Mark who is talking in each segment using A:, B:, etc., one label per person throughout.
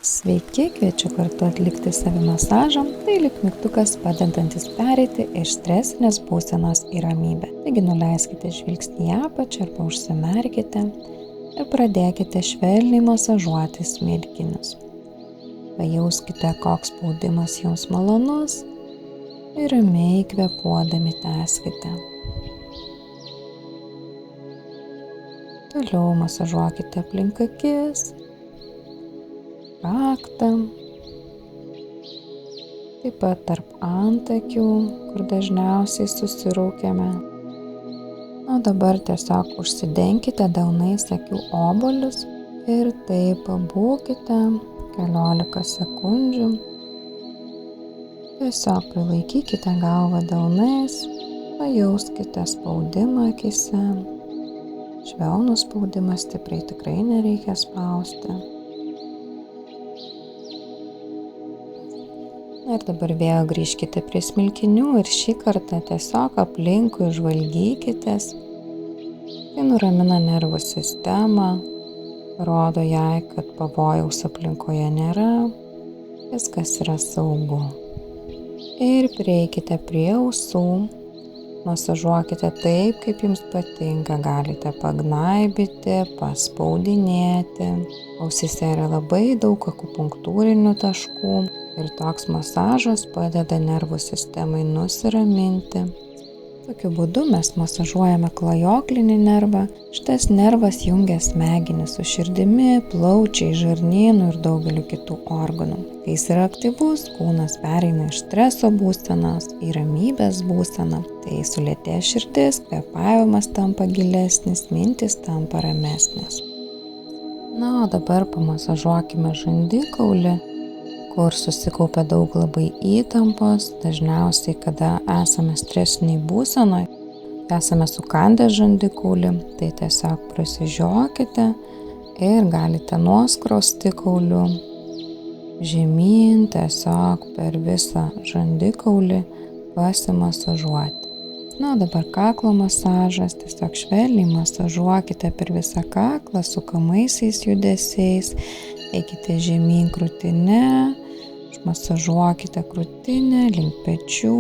A: Sveiki, kviečiu kartu atlikti savimasažą, tai lyg mygtukas padedantis pereiti iš stresinės būsenos į ramybę. Taigi nuleiskite žvilgsnį į apačią arba užsimerkite ir pradėkite švelniai masažuoti smilkinius. Pajauskite, koks spaudimas jums malonus ir ramiai kvėpuodami tęskite. Toliau masažuokite aplink akis, kaktą, taip pat tarp antakių, kur dažniausiai susiraukiame. O dabar tiesiog užsidenkite delnais akių obuolius ir taip pabūkite keliolika sekundžių. Tiesiog prilaikykite galvą delnais, pajauskite spaudimą akyse. Švelnų spaudimą, stipriai tikrai nereikia spausti. Ir dabar vėl grįžkite prie smilkinių ir šį kartą tiesiog aplinkui žvalgykitės. Tai nuramina nervų sistemą, rodo jai, kad pavojaus aplinkoje nėra, viskas yra saugu. Ir prieikite prie ausų, masažuokite taip, kaip jums patinka, galite pagnaibyti, paspaudinėti. Ausyse yra labai daug akupunktūrinių taškų. Ir toks masažas padeda nervų sistemai nusiraminti. Tokiu būdu mes masažuojame klajoklinį nervą. Šitas nervas jungia smegenis su širdimi, plaučiais, žarnynu ir daugeliu kitų organų. Kai jis yra aktyvus, kūnas pereina iš streso būsenos į ramybės būseną. Tai sulėtėja širdis, kvėpavimas tampa gilesnis, mintys tampa ramesnės. Na, o dabar pamasažuokime žandikaulį, kur susikaupia daug labai įtampos, dažniausiai, kada esame stresiniai būsenoj, esame sukandę žandikaulį, tai tiesiog prasižiokite ir galite nuo skruostikaulių žemyn tiesiog per visą žandikaulį pasimasažuoti. Na, dabar kaklo masažas, tiesiog švelniai masažuokite per visą kaklą sukamaisiais judesiais, eikite žemyn krūtine, masažuokite krūtinę link pečių.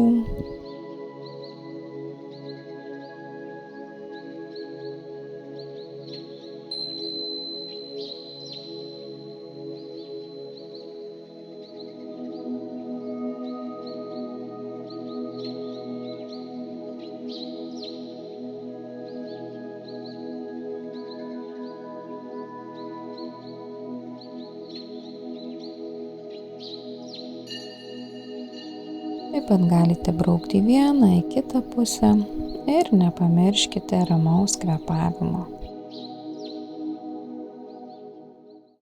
A: Taip pat galite braukti vieną į kitą pusę ir nepamirškite ramaus kvėpavimo.